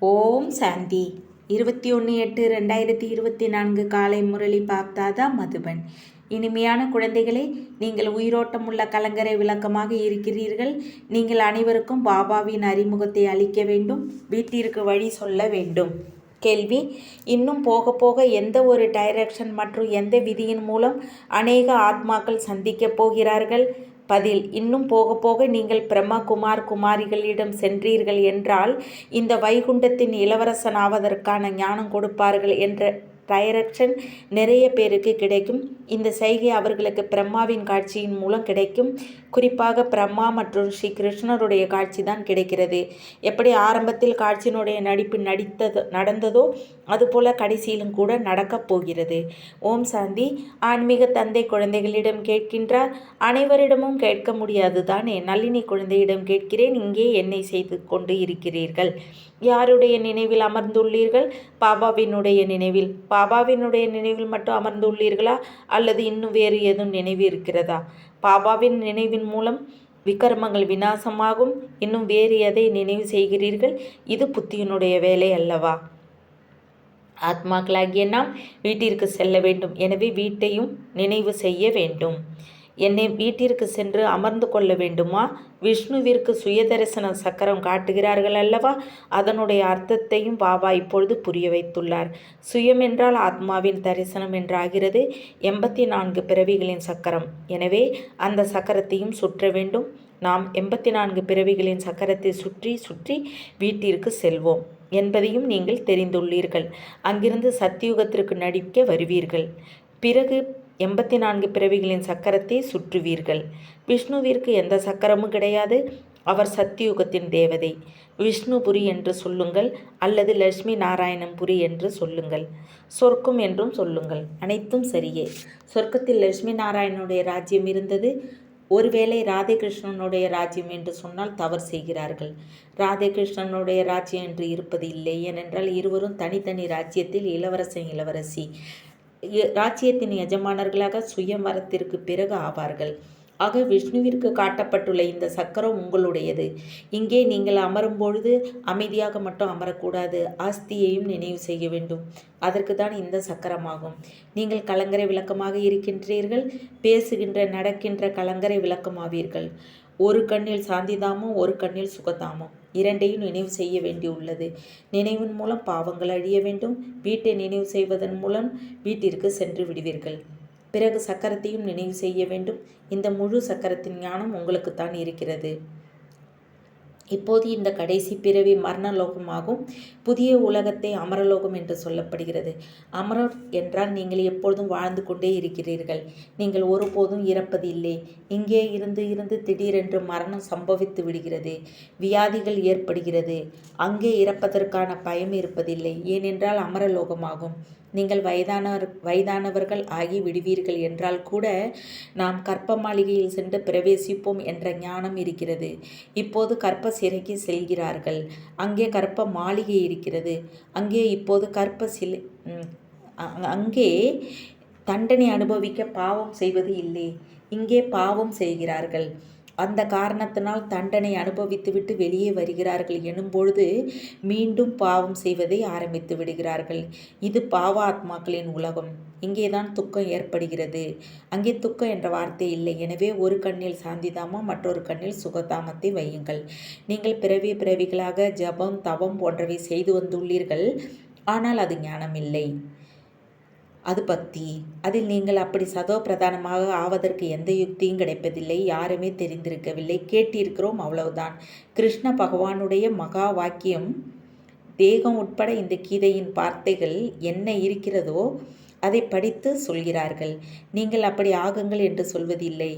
ஓம் சாந்தி 21/8/2024 காலை முரளி பாப்தாதா மதுபன். இனிமையான குழந்தைகளே, நீங்கள் உயிரோட்டமுள்ள கலங்கரை விளக்கமாக இருக்கிறீர்கள். நீங்கள் அனைவருக்கும் பாபாவின் அறிமுகத்தை அளிக்க வேண்டும், வீட்டிற்கு வழி சொல்ல வேண்டும். கேள்வி: இன்னும் போக போக எந்த ஒரு டைரக்ஷன் மற்றும் எந்த விதியின் மூலம் அநேக ஆத்மாக்கள் சந்திக்கப் போகிறார்கள்? பதில்: இன்னும் போக போக நீங்கள் பிரம்ம குமாரிகளிடம் சென்றீர்கள் என்றால் இந்த வைகுண்டத்தின் இளவரசன் ஆவதற்கான ஞானம் கொடுப்பார்கள் என்ற டைரக்ஷன் நிறைய பேருக்கு கிடைக்கும். இந்த செய்கை அவர்களுக்கு பிரம்மாவின் காட்சியின் மூலம் கிடைக்கும். குறிப்பாக பிரம்மா மற்றும் ஸ்ரீ கிருஷ்ணருடைய காட்சி தான் கிடைக்கிறது. எப்படி ஆரம்பத்தில் காட்சியினுடைய நடிப்பு நடந்ததோ அதுபோல கடைசியிலும் கூட நடக்கப் போகிறது. ஓம் சாந்தி. ஆன்மீக தந்தை குழந்தைகளிடம் கேட்கின்றார். அனைவரிடமும் கேட்க முடியாது தானே. நளினி குழந்தையிடம் கேட்கிறேன், இங்கே என்னை செய்து கொண்டு இருக்கிறீர்கள். யாருடைய நினைவில் அமர்ந்துள்ளீர்கள்? பாபாவினுடைய நினைவில். பாபாவினுடைய நினைவில் மட்டும் அமர்ந்துள்ளீர்களா அல்லது இன்னும் வேறு ஏதும் நினைவு இருக்கிறதா? பாபாவின் நினைவின் மூலம் விக்ரமங்கள் விநாசமாகும். இன்னும் வேறு எதை நினைவு செய்கிறீர்கள்? இது புத்தியினுடைய வேலை அல்லவா? ஆத்மாக்களாகிய நாம் வீட்டிற்கு செல்ல வேண்டும். எனவே வீட்டையும் நினைவு செய்ய வேண்டும். என்னை வீட்டிற்கு சென்று அமர்ந்து கொள்ள வேண்டுமா? விஷ்ணுவிற்கு சுயதரிசன சக்கரம் காட்டுகிறார்கள் அல்லவா? அதனுடைய அர்த்தத்தையும் பாபா இப்பொழுது புரிய வைத்துள்ளார். சுயம் என்றால் ஆத்மாவின் தரிசனம் என்றாகிறது. 84 பிறவிகளின் சக்கரம். எனவே அந்த சக்கரத்தையும் சுற்ற வேண்டும். நாம் 84 பிறவிகளின் சக்கரத்தை சுற்றி சுற்றி வீட்டிற்கு செல்வோம் என்பதையும் நீங்கள் தெரிந்துள்ளீர்கள். அங்கிருந்து சத்தியுகத்திற்கு நடிக்க வருவீர்கள். பிறகு 84 பிறவிகளின் சக்கரத்தை சுற்றுவீர்கள். விஷ்ணுவிற்கு எந்த சக்கரமும் கிடையாது. அவர் சத்தியுகத்தின் தேவதை. விஷ்ணுபுரி என்று சொல்லுங்கள் அல்லது லட்சுமி நாராயணபுரி என்று சொல்லுங்கள். சொர்க்கம் என்றும் சொல்லுங்கள். அனைத்தும் சரியே. சொர்க்கத்தில் லட்சுமி நாராயணனுடைய ராஜ்யம் இருந்தது. ஒருவேளை ராதே கிருஷ்ணனுடைய ராஜ்யம் என்று சொன்னால் தவறு செய்கிறார்கள். ராதே கிருஷ்ணனுடைய ராஜ்யம் என்று இருப்பது இல்லை. ஏனென்றால் இருவரும் தனித்தனி ராஜ்யத்தில் இளவரசன் இளவரசி ராஜ்யத்தின் எஜமானர்களாக சுயம்வரத்திற்கு பிறகு ஆவார்கள். ஆக விஷ்ணுவிற்கு காட்டப்பட்டுள்ள இந்த சக்கரம் உங்களுடையது. இங்கே நீங்கள் அமரும் பொழுது அமைதியாக மட்டும் அமரக்கூடாது. ஆஸ்தியையும் நினைவு செய்ய வேண்டும். அதற்கு தான் இந்த சக்கரமாகும். நீங்கள் கலங்கரை விளக்கமாக இருக்கின்றீர்கள். பேசுகின்ற நடக்கின்ற கலங்கரை விளக்கமாவீர்கள். ஒரு கண்ணில் சாந்திதாமும் ஒரு கண்ணில் சுகதாமும் இரண்டையும் நினைவு செய்ய வேண்டியுள்ளது. நினைவின் மூலம் பாவங்கள் அழிய வேண்டும். வீட்டை நினைவு செய்வதன் மூலம் வீட்டிற்கு சென்று விடுவீர்கள். பிறகு சக்கரத்தையும் நினைவு செய்ய வேண்டும். இந்த முழு சக்கரத்தின் ஞானம் உங்களுக்குத்தான் இருக்கிறது. இப்போது இந்த கடைசி பிறவி மரணலோகமாகும். புதிய உலகத்தை அமரலோகம் என்று சொல்லப்படுகிறது. அமரர் என்றால் நீங்கள் எப்பொழுதும் வாழ்ந்து கொண்டே இருக்கிறீர்கள். நீங்கள் ஒருபோதும் இறப்பது இல்லை. இங்கே இருந்து திடீரென்று மரணம் சம்பவித்து விடுகிறது. வியாதிகள் ஏற்படுகிறது. அங்கே இறப்பதற்கான பயம் இருப்பதில்லை. ஏனென்றால் அமரலோகமாகும். நீங்கள் வயதானவர்கள் ஆகி விடுவீர்கள் என்றால் கூட நாம் கற்ப மாளிகையில் சென்று பிரவேசிப்போம் என்ற ஞானம் இருக்கிறது. இப்போது கற்ப சிறைக்கு செல்கிறார்கள். அங்கே கற்ப மாளிகை இருக்கிறது. அங்கே இப்போது அங்கே தண்டனை அனுபவிக்க பாவம் செய்வது இல்லை. இங்கே பாவம் செய்கிறார்கள். அந்த காரணத்தினால் தண்டனை அனுபவித்துவிட்டு வெளியே வருகிறார்கள் எனும்பொழுது மீண்டும் பாவம் செய்வதை ஆரம்பித்து விடுகிறார்கள். இது பாவாத்மாக்களின் உலகம். இங்கேதான் துக்கம் ஏற்படுகிறது. அங்கே துக்கம் என்ற வார்த்தை இல்லை. எனவே ஒரு கண்ணில் சாந்திதாமம் மற்றொரு கண்ணில் சுகதாமத்தை வையுங்கள். நீங்கள் பிறவிகளாக ஜபம் தவம் போன்றவை செய்து வந்துள்ளீர்கள். ஆனால் அது ஞானம் இல்லை, அது பக்தி. அதில் நீங்கள் அப்படி சதோ பிரதானமாக ஆவதற்கு எந்த யுக்தியும் கிடைப்பதில்லை. யாருமே தெரிந்திருக்கவில்லை. கேட்டிருக்கிறோம், அவ்வளவுதான். கிருஷ்ண பகவானுடைய மகா வாக்கியம் தேகம் உட்பட இந்த கீதையின் வார்த்தைகள் என்ன இருக்கிறதோ அதை படித்து சொல்கிறார்கள். நீங்கள் அப்படி ஆகுங்கள் என்று சொல்வதில்லை.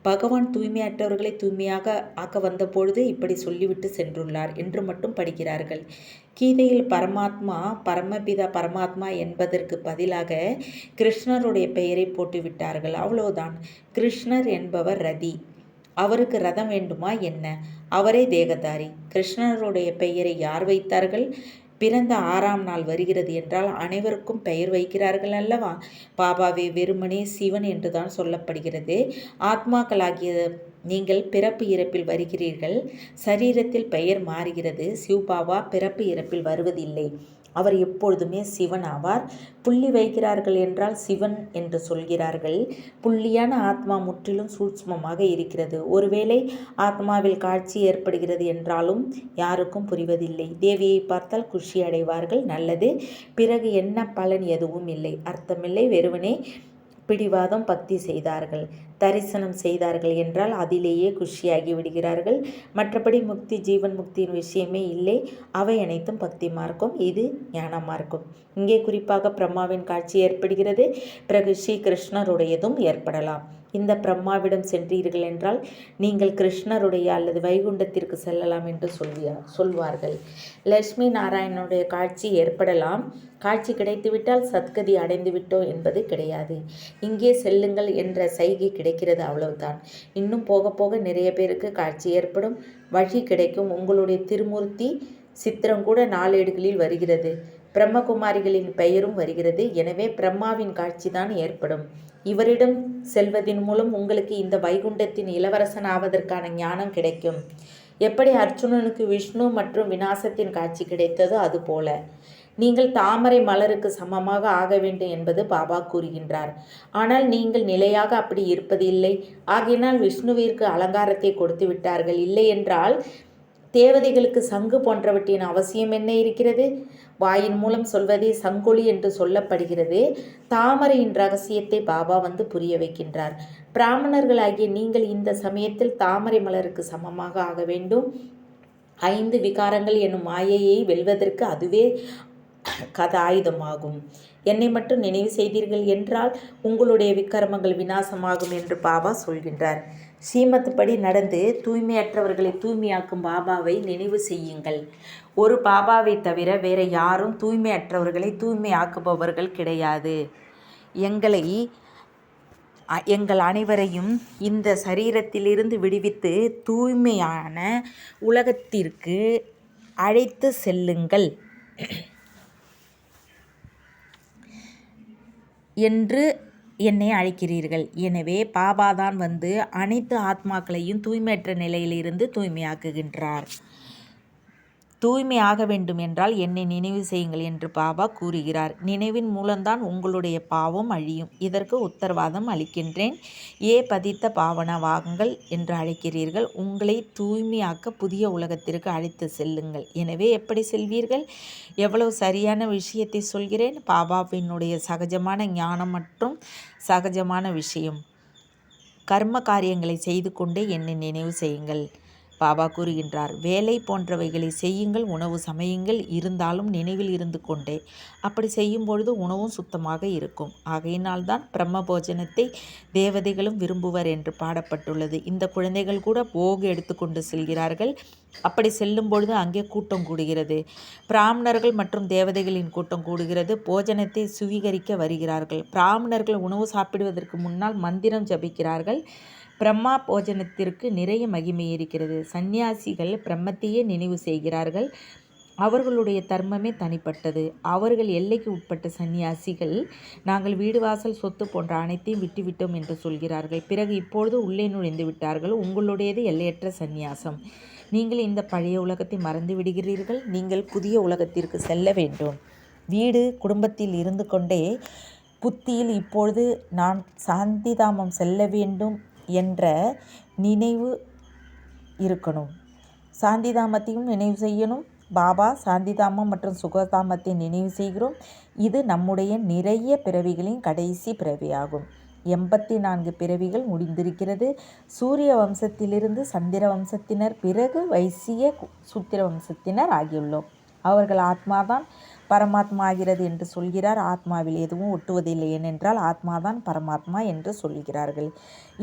பகவான் தூய்மையற்றவர்களை தூய்மையாக ஆக்க வந்த பொழுது இப்படி சொல்லிவிட்டு சென்றுள்ளார் என்று மட்டும் படிக்கிறார்கள். கீதையில் பரமாத்மா பரமபிதா பரமாத்மா என்பதற்கு பதிலாக கிருஷ்ணருடைய பெயரை போட்டுவிட்டார்கள். அவ்வளவுதான். கிருஷ்ணர் என்பவர் ரதி. அவருக்கு ரதம் வேண்டுமா என்ன? அவரே தேகதாரி. கிருஷ்ணருடைய பெயரை யார் வைத்தார்கள்? பிறந்த 6ஆம் நாள் வருகிறது என்றால் அனைவருக்கும் பெயர் வைக்கிறார்கள் அல்லவா? பாபாவே வெறுமனே சிவன் என்றுதான் சொல்லப்படுகிறது. ஆத்மாக்களாகிய நீங்கள் பிறப்பு இறப்பில் வருகிறீர்கள். சரீரத்தில் பெயர் மாறுகிறது. சிவபாபா பிறப்பு இறப்பில் வருவதில்லை. அவர் எப்பொழுதுமே சிவன் ஆவார். புள்ளி வைக்கிறார்கள் என்றால் சிவன் என்று சொல்கிறார்கள். புள்ளியான ஆத்மா முற்றிலும் சூட்சுமமாக இருக்கிறது. ஒருவேளை ஆத்மாவில் காட்சி ஏற்படுகிறது என்றாலும் யாருக்கும் புரிவதில்லை. தேவியை பார்த்தால் குஷி அடைவார்கள். நல்லது. பிறகு என்ன பலன்? எதுவும் இல்லை, அர்த்தமில்லை. வெறுவனே பிடிவாதம் பக்தி செய்தார்கள், தரிசனம் செய்தார்கள் என்றால் அதிலேயே குஷியாகி விடுகிறார்கள். மற்றபடி முக்தி, ஜீவன் முக்தியின் விஷயமே இல்லை. அவை அனைத்தும் பக்தி மார்க்கம். இது ஞான மார்க்கம். இங்கே குறிப்பாக பிரம்மாவின் காட்சி ஏற்படுகிறது. பிறகு ஸ்ரீ கிருஷ்ணருடையதும் ஏற்படலாம். இந்த பிரம்மாவிடம் சென்றீர்கள் என்றால் நீங்கள் கிருஷ்ணருடைய அல்லது வைகுண்டத்திற்கு செல்லலாம் என்று சொல்வார்கள். லட்சுமி நாராயணனுடைய காட்சி ஏற்படலாம். காட்சி கிடைத்துவிட்டால் சத்கதி அடைந்து விட்டோம் என்பது கிடையாது. இங்கே செல்லுங்கள் என்ற சைகை கிடைக்கிறது, அவ்வளவுதான். இன்னும் போக போக நிறைய பேருக்கு காட்சி ஏற்படும், வழி கிடைக்கும். உங்களுடைய திருமூர்த்தி சித்திரம் கூட நாளேடுகளில் வருகிறது. பிரம்மகுமாரிகளின் பெயரும் வருகிறது. எனவே பிரம்மாவின் காட்சி தான் ஏற்படும். இவரிடம் செல்வதன் மூலம் உங்களுக்கு இந்த வைகுண்டத்தின் இளவரசன் ஆவதற்கான ஞானம் கிடைக்கும். எப்படி அர்ஜுனனுக்கு விஷ்ணு மற்றும் விநாசத்தின் காட்சி கிடைத்ததோ அதுபோல நீங்கள் தாமரை மலருக்கு சமமாக ஆக வேண்டும் என்பது பாபா கூறுகின்றார். ஆனால் நீங்கள் நிலையாக அப்படி இருப்பது இல்லை. ஆகையினால் விஷ்ணுவிற்கு அலங்காரத்தை கொடுத்து விட்டார்கள். இல்லை என்றால் தேவதைகளுக்கு சங்கு போன்றவற்றின் அவசியம் என்ன இருக்கிறது? வாயின் மூலம் சொல்வதே சங்கொலி என்று சொல்லப்படுகிறது. தாமரையின் ரகசியத்தை பாபா வந்து புரிய வைக்கின்றார். பிராமணர்களாகிய நீங்கள் இந்த சமயத்தில் தாமரை மலருக்கு சமமாக ஆக வேண்டும். 5 விகாரங்கள் என்னும் மாயையை வெல்வதற்கு அதுவே ஆயுதமாகும். என்னை மட்டும் நினைவு செய்தீர்கள் என்றால் உங்களுடைய விக்கிரமங்கள் விநாசமாகும் என்று பாபா சொல்கின்றார். ஸ்ரீமத் படி நடந்து தூய்மையற்றவர்களை தூய்மையாக்கும் பாபாவை நினைவு செய்யுங்கள். ஒரு பாபாவை தவிர வேற யாரும் தூய்மையற்றவர்களை தூய்மையாக்குபவர்கள் கிடையாது. எங்கள் அனைவரையும் இந்த சரீரத்திலிருந்து விடுவித்து தூய்மையான உலகத்திற்கு அழைத்து செல்லுங்கள் என்று என்னை அழைக்கிறீர்கள். எனவே பாபாதான் வந்து அனைத்து ஆத்மாக்களையும் தூய்மையற்ற நிலையிலிருந்து தூய்மையாக்குகின்றார். தூய்மையாக வேண்டும் என்றால் என்னை நினைவு செய்யுங்கள் என்று பாபா கூறுகிறார். நினைவின் மூலம்தான் உங்களுடைய பாவம் அழியும். இதற்கு உத்தரவாதம் அளிக்கின்றேன். பதித்த பாவனவாங்கள் என்று அழைக்கிறீர்கள். உங்களை தூய்மையாக்க புதிய உலகத்திற்கு அழைத்து செல்லுங்கள். எனவே எப்படி செல்வீர்கள்? எவ்வளவு சரியான விஷயத்தை சொல்கிறேன். பாபாவினுடைய சகஜமான ஞானம் மற்றும் சகஜமான விஷயம். கர்ம காரியங்களை செய்து கொண்டே என்னை நினைவு செய்யுங்கள். பாபா கூறுகின்றார், வேலை போன்றவைகளை செய்யுங்கள், உணவு சமையுங்கள், இருந்தாலும் நினைவில் இருந்து கொண்டே. அப்படி செய்யும் பொழுது உணவும் சுத்தமாக இருக்கும். ஆகையினால்தான் பிரம்ம போஜனத்தை தேவதைகளும் விரும்புவர் என்று பாடப்பட்டுள்ளது. இந்த குழந்தைகள் கூட போக எடுத்துக்கொண்டு செல்கிறார்கள். அப்படி செல்லும் பொழுது அங்கே கூட்டம் கூடுகிறது. பிராமணர்கள் மற்றும் தேவதைகளின் கூட்டம் கூடுகிறது. போஜனத்தை சுவீகரிக்க வருகிறார்கள். பிராமணர்கள் உணவு சாப்பிடுவதற்கு முன்னால் மந்திரம் ஜபிக்கிறார்கள். பிரம்மா போஜனத்திற்கு நிறைய மகிமை இருக்கிறது. சந்நியாசிகள் பிரம்மத்தையே நினைவு செய்கிறார்கள். அவர்களுடைய தர்மமே தனிப்பட்டது. அவர்கள் எல்லைக்கு உட்பட்ட சந்நியாசிகள் நாங்கள் வீடு வாசல் சொத்து போன்ற அனைத்தையும் விட்டுவிட்டோம் என்று சொல்கிறார்கள். பிறகு இப்பொழுது உள்ளே நுழைந்து விட்டார்கள். உங்களுடையது எல்லையற்ற சந்நியாசம். நீங்கள் இந்த பழைய உலகத்தை மறந்து விடுகிறீர்கள். நீங்கள் புதிய உலகத்திற்கு செல்ல வேண்டும். வீடு குடும்பத்தில் இருந்து கொண்டே புத்தியில் இப்பொழுது நான் சாந்திதாமம் செல்ல வேண்டும் என்ற நினைவு இருக்கணும். சாந்திதாமத்தையும் நினைவு செய்யணும். பாபா சாந்திதாமம் மற்றும் சுகதாமத்தை நினைவு செய்கிறோம். இது நம்முடைய நிறைய பிறவிகளின் கடைசி பிறவியாகும். 84 பிறவிகள் முடிந்திருக்கிறது. சூரிய வம்சத்திலிருந்து சந்திர வம்சத்தினர், பிறகு வைசிய சூத்திர வம்சத்தினர் ஆகியுள்ளோம். அவர்கள் ஆத்மாதான் பரமாத்மா ஆகிறது என்று சொல்கிறார். ஆத்மாவில் எதுவும் ஒட்டுவதில்லை, ஏனென்றால் ஆத்மாதான் பரமாத்மா என்று சொல்கிறார்கள்.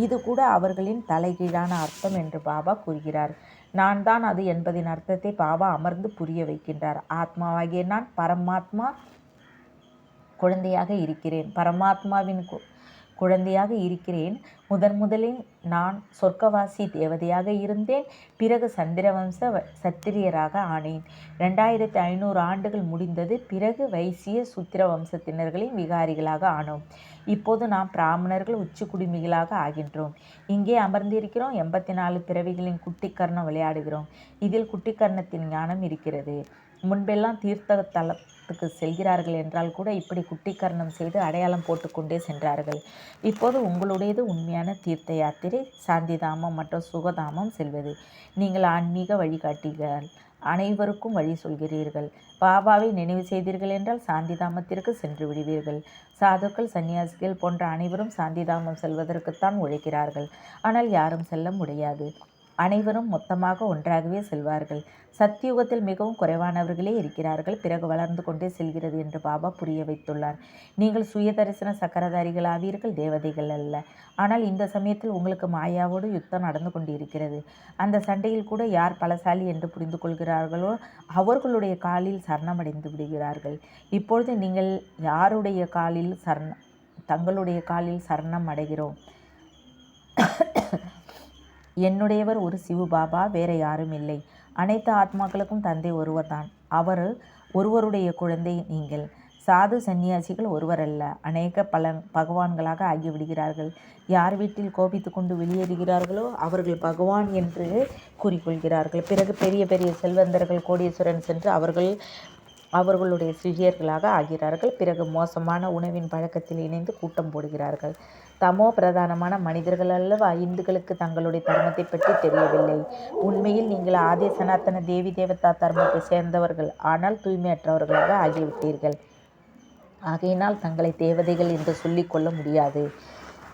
இது கூட அவர்களின் தலைகீழான அர்த்தம் என்று பாபா கூறுகிறார். நான் தான் அது என்பதின் அர்த்தத்தை பாபா அமர்ந்து புரிய வைக்கின்றார். ஆத்மாவாகிய நான் பரமாத்மா குழந்தையாக இருக்கிறேன். பரமாத்மாவின் குழந்தையாக இருக்கிறேன். முதலில் நான் சொர்க்கவாசி தேவதையாக இருந்தேன். பிறகு சந்திரவம்ச சத்திரியராக ஆனேன். 2500 ஆண்டுகள் முடிந்தது. பிறகு வைசிய சூத்திர வம்சத்தினர்களின் விகாரிகளாக ஆனோம். இப்போது நாம் பிராமணர்கள் உச்சி குடுமிகளாக ஆகின்றோம். இங்கே அமர்ந்திருக்கிறோம். 84 பிறவிகளின் குட்டிக்கர்ணம் விளையாடுகிறோம். இதில் குட்டிக்கர்ணத்தின் ஞானம் இருக்கிறது. முன்பெல்லாம் தீர்த்த தலத்துக்கு செல்கிறார்கள் என்றால் கூட இப்படி குட்டிக்கரணம் செய்து அடையாளம் போட்டுக்கொண்டே சென்றார்கள். இப்போது உங்களுடையது உண்மையான தீர்த்த யாத்திரை, சாந்திதாமம் மற்றும் சுகதாமம் செல்வது. நீங்கள் ஆன்மீக வழிகாட்டிகள், அனைவருக்கும் வழி சொல்கிறீர்கள். பாபாவை நினைவு செய்தீர்கள் என்றால் சாந்திதாமத்திற்கு சென்று விடுவீர்கள். சாதுக்கள், சன்னியாசிகள் போன்ற அனைவரும் சாந்திதாமம் செல்வதற்குத்தான் உழைக்கிறார்கள். ஆனால் யாரும் செல்ல முடியாது. அனைவரும் மொத்தமாக ஒன்றாகவே செல்வார்கள். சத்தியுகத்தில் மிகவும் குறைவானவர்களே இருக்கிறார்கள். பிறகு வளர்ந்து கொண்டே செல்கிறது என்று பாபா புரிய வைத்துள்ளார். நீங்கள் சுய தரிசன சக்கரதாரிகள் ஆவீர்கள், தேவதைகள் அல்ல. ஆனால் இந்த சமயத்தில் உங்களுக்கு மாயாவோடு யுத்தம் நடந்து கொண்டிருக்கிறது. அந்த சண்டையில் கூட யார் பலசாலி என்று புரிந்து கொள்கிறார்களோ அவர்களுடைய காலில் சரணமடைந்து விடுகிறார்கள். இப்பொழுது நீங்கள் யாருடைய காலில் தங்களுடைய காலில் சரணம் அடைகிறோம். என்னுடையவர் ஒரு சிவபாபா, வேற யாரும் இல்லை. அனைத்து ஆத்மாக்களுக்கும் தந்தை ஒருவர்தான். அவர் ஒருவருடைய குழந்தை நீங்கள். சாது சந்நியாசிகள் ஒருவர் அல்ல, அநேக பகவான்களாக ஆகிவிடுகிறார்கள். யார் வீட்டில் கோபித்து கொண்டு வெளியேறுகிறார்களோ அவர்கள் பகவான் என்று கூறிக்கொள்கிறார்கள். பிறகு பெரிய பெரிய செல்வந்தர்கள் கோடீஸ்வரன் சென்று அவர்களுடைய சிஷியர்களாக ஆகிறார்கள். பிறகு மோசமான உணவின் பழக்கத்தில் இணைந்து கூட்டம் போடுகிறார்கள். தமோ பிரதானமான மனிதர்கள் அல்லவா இந்துக்களுக்கு தங்களுடைய தர்மத்தை பற்றி தெரியவில்லை. உண்மையில் நீங்கள் ஆதி சனாத்தன தேவி தேவதா தர்மத்தை சேர்ந்தவர்கள், ஆனால் தூய்மையற்றவர்களாக ஆகிவிட்டீர்கள். ஆகையினால் தங்களை தேவதைகள் என்று சொல்லிக் கொள்ள முடியாது.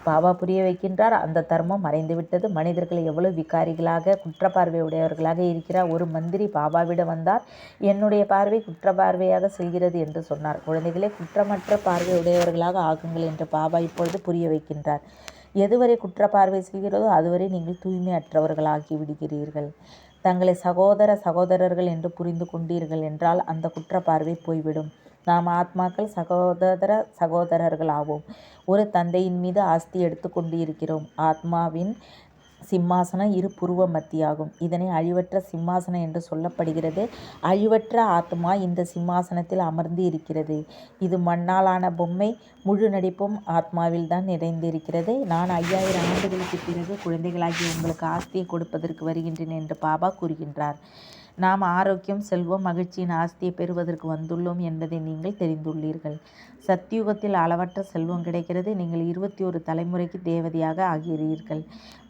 பாபா புரிய வைக்கின்றார். அந்த தர்மம் மறைந்துவிட்டது. மனிதர்கள் எவ்வளவு விகாரிகளாக குற்றப்பார்வை உடையவர்களாக இருக்கிறார். ஒரு மந்திரி பாபாவிடம் வந்தார். என்னுடைய பார்வை குற்ற பார்வையாக செல்கிறது என்று சொன்னார். குழந்தைகளே, குற்றமற்ற பார்வை உடையவர்களாக ஆகுங்கள் என்று பாபா இப்பொழுது புரிய வைக்கின்றார். எதுவரை குற்ற பார்வை செல்கிறதோ அதுவரை நீங்கள் தூய்மையற்றவர்களாகி விடுகிறீர்கள். தங்களை சகோதரர்கள் என்று புரிந்து கொண்டீர்கள் என்றால் அந்த குற்ற பார்வை போய்விடும். நாம் ஆத்மாக்கள் சகோதரர்கள் ஆவோம். ஒரு தந்தையின் மீது ஆஸ்தி எடுத்து கொண்டு இருக்கிறோம். ஆத்மாவின் சிம்மாசனம் இரு புருவ மத்தியாகும். இதனை அழிவற்ற சிம்மாசனம் என்று சொல்லப்படுகிறது. அழிவற்ற ஆத்மா இந்த சிம்மாசனத்தில் அமர்ந்து இருக்கிறது. இது மண்ணாலான பொம்மை. முழு நடிப்பும் ஆத்மாவில் தான் நிறைந்திருக்கிறது. நான் 5000 ஆண்டுகளுக்கு பிறகு குழந்தைகளாகிய உங்களுக்கு ஆஸ்தியை கொடுப்பதற்கு வருகின்றேன் என்று பாபா கூறுகின்றார். நாம் ஆரோக்கியம், செல்வம், மகிழ்ச்சியின் ஆஸ்தியை பெறுவதற்கு வந்துள்ளோம் என்பதை நீங்கள் தெரிந்துள்ளீர்கள். சத்தியுகத்தில் அளவற்ற செல்வம் கிடைக்கிறது. நீங்கள் 21 தலைமுறைக்கு தேவதையாக ஆகிறீர்கள்.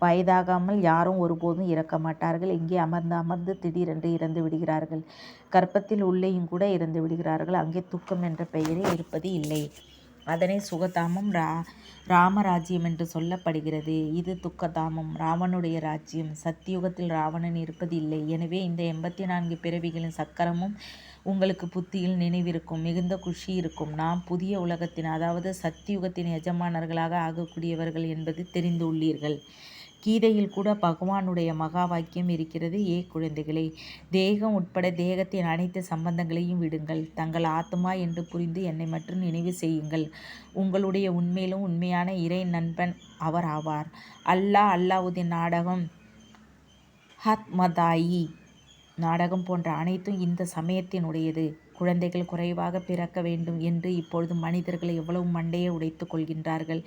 வயதாகாமல் யாரும் ஒருபோதும் இறக்க மாட்டார்கள். இங்கே அமர்ந்து திடீரென்று இறந்து விடுகிறார்கள். கர்ப்பத்தில் உள்ளேயும் கூட இறந்து விடுகிறார்கள். அங்கே துக்கம் என்ற பெயரே இருப்பது இல்லை. அதனை சுகதாமம், ராமராஜ்யம் என்று சொல்லப்படுகிறது. இது துக்கதாமம், ராவனுடைய ராஜ்யம். சத்தியுகத்தில் ராவணன் இருப்பது இல்லை. எனவே இந்த 84 பிறவிகளின் சக்கரமும் உங்களுக்கு புத்தியில் நினைவிருக்கும். மிகுந்த குஷி இருக்கும். நாம் புதிய உலகத்தின், அதாவது சத்தியுகத்தின் எஜமானர்களாக ஆகக்கூடியவர்கள் என்பது தெரிந்து உள்ளீர்கள். கீதையில் கூட பகவானுடைய மகா வாக்கியம் இருக்கிறது. குழந்தைகளே, தேகம் உட்பட தேகத்தின் அனைத்து சம்பந்தங்களையும் விடுங்கள். தங்கள் ஆத்மா என்று புரிந்து என்னை மட்டும் நினைவு செய்யுங்கள். உங்களுடைய உண்மையிலும் உண்மையான இறை நண்பன் அவர் ஆவார். அல்லாவுதீன் நாடகம், ஹத்மதாயி நாடகம் போன்ற அனைத்தும் இந்த சமயத்தினுடையது. குழந்தைகள் குறைவாக பிறக்க வேண்டும் என்று இப்பொழுது மனிதர்கள் எவ்வளவு மண்டையை உடைத்து கொள்கின்றார்கள்.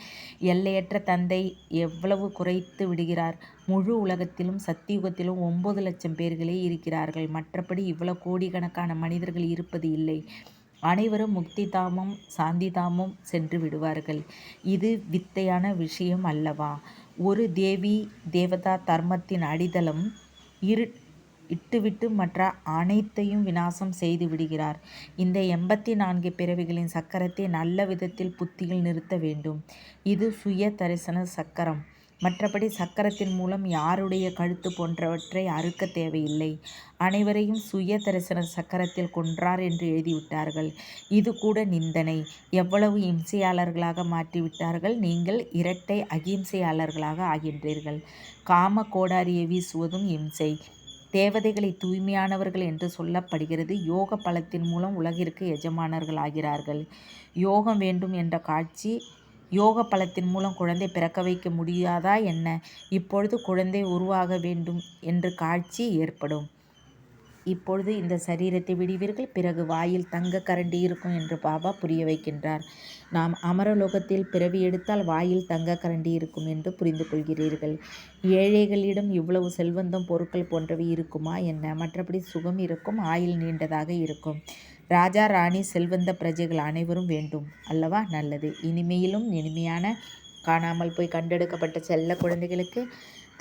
எல்லையற்ற தந்தை எவ்வளவு குறைத்து விடுகிறார். முழு உலகத்திலும் சத்தியுகத்திலும் 9 லட்சம் பேர்களே இருக்கிறார்கள். மற்றபடி இவ்வளவு கோடிக்கணக்கான மனிதர்கள் இருப்பது இல்லை. அனைவரும் முக்தி தாமம், சாந்தி தாமம் சென்று விடுவார்கள். இது வித்தையான விஷயம் அல்லவா? ஒரு தேவி தேவதா தர்மத்தின் அடித்தளம் இட்டுவிட்டு மற்ற அனைத்தையும் விநாசம் செய்து விடுகிறார். இந்த 84 பிறவிகளின் சக்கரத்தை நல்ல விதத்தில் புத்தியில் நிறுத்த வேண்டும். இது சுய தரிசன சக்கரம். மற்றபடி சக்கரத்தின் மூலம் யாருடைய கழுத்து போன்றவற்றை அறுக்க தேவையில்லை. அனைவரையும் சுய தரிசன சக்கரத்தில் கொன்றார் என்று எழுதிவிட்டார்கள். இது கூட நிந்தனை. எவ்வளவு இம்சையாளர்களாக மாற்றிவிட்டார்கள். நீங்கள் இரட்டை அகிம்சையாளர்களாக ஆகின்றீர்கள். காம கோடாரியை வீசுவதும் இம்சை. தேவதைகளை தூய்மையானவர்கள் என்று சொல்லப்படுகிறது. யோக பலத்தின் மூலம் உலகிற்கு எஜமானர்கள் ஆகிறார்கள். யோகம் வேண்டும் என்ற காட்சி யோக பலத்தின் மூலம் குழந்தை பிறக்க வைக்க முடியாதா என்ன? இப்பொழுது குழந்தை உருவாக வேண்டும் என்று காட்சி ஏற்படும். இப்பொழுது இந்த சரீரத்தை விடுவீர்கள், பிறகு வாயில் தங்க கரண்டி இருக்கும் என்று பாபா புரிய வைக்கின்றார். நாம் அமரலோகத்தில் பிறவி எடுத்தால் வாயில் தங்க கரண்டி இருக்கும் என்று புரிந்து கொள்கிறீர்கள். ஏழைகளிடம் இவ்வளவு செல்வந்தம், பொருட்கள் போன்றவை இருக்குமா என்ன? மற்றபடி சுகம் இருக்கும், ஆயுள் நீண்டதாக இருக்கும். ராஜா, ராணி, செல்வந்த பிரஜைகள் அனைவரும் வேண்டும் அல்லவா? நல்லது. இனிமையிலும் இனிமையான காணாமல் போய் கண்டெடுக்கப்பட்ட செல்ல குழந்தைகளுக்கு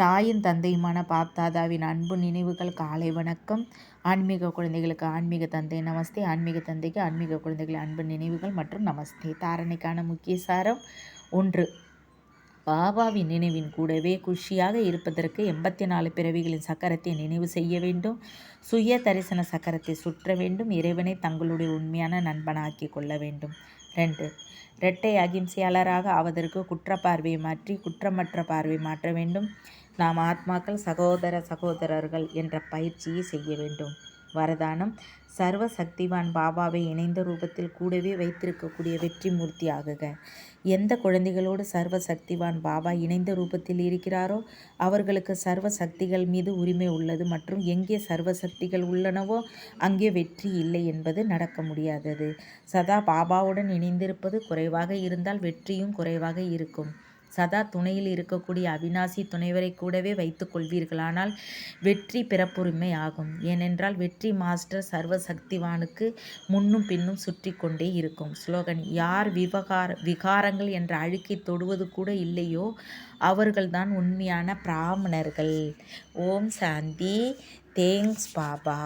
தாயின் தந்தையுமான பாப்தாதாவின் அன்பு நினைவுகள். காலை வணக்கம். ஆன்மீக குழந்தைகளுக்கு ஆன்மீக தந்தை நமஸ்தே, ஆன்மீக தந்தைக்கு ஆன்மீக குழந்தைகள் அன்பு நினைவுகள் மற்றும் நமஸ்தே. தாரணைக்கான முக்கிய சாரம்: 1. பாபாவின் நினைவின் கூடவே குஷியாக இருப்பதற்கு 84 பிறவிகளின் சக்கரத்தை நினைவு செய்ய வேண்டும். சுய தரிசன சக்கரத்தை சுற்ற வேண்டும். இறைவனை தங்களுடைய உண்மையான நண்பனாக்கி கொள்ள வேண்டும். 2. இரட்டை அகிம்சையாளராக ஆவதற்கு குற்ற பார்வையை மாற்றி குற்றமற்ற பார்வை மாற்ற வேண்டும். நாம் ஆத்மாக்கள், சகோதரர்கள் என்ற பயிற்சியை செய்ய வேண்டும். வரதானம்: சர்வ சக்திவான் பாபாவை இணைந்த ரூபத்தில் கூடவே வைத்திருக்கக்கூடிய வெற்றி மூர்த்தி ஆகுக. எந்த குழந்தைகளோடு சர்வ சக்திவான் பாபா இணைந்த ரூபத்தில் இருக்கிறாரோ அவர்களுக்கு சர்வ சக்திகள் மீது உரிமை உள்ளது மற்றும் எங்கே சர்வ சக்திகள் உள்ளனவோ அங்கே வெற்றி இல்லை என்பது நடக்க முடியாதது. சதா பாபாவுடன் இணைந்திருப்பது குறைவாக இருந்தால் வெற்றியும் குறைவாக இருக்கும். சதா துணையில் இருக்கக்கூடிய அவிநாசி துணைவரை கூடவே வைத்துக் கொள்வீர்களானால் வெற்றி பிறப்புரிமை ஆகும். ஏனென்றால் வெற்றி மாஸ்டர் சர்வ சக்திவானுக்கு முன்னும் பின்னும் சுற்றி கொண்டே இருக்கும். ஸ்லோகன்: யார் விகாரங்கள் என்ற அழுக்கை தொடுவது கூட இல்லையோ அவர்கள்தான் உண்மையான பிராமணர்கள். ஓம் சாந்தி. தேங்க்ஸ் பாபா.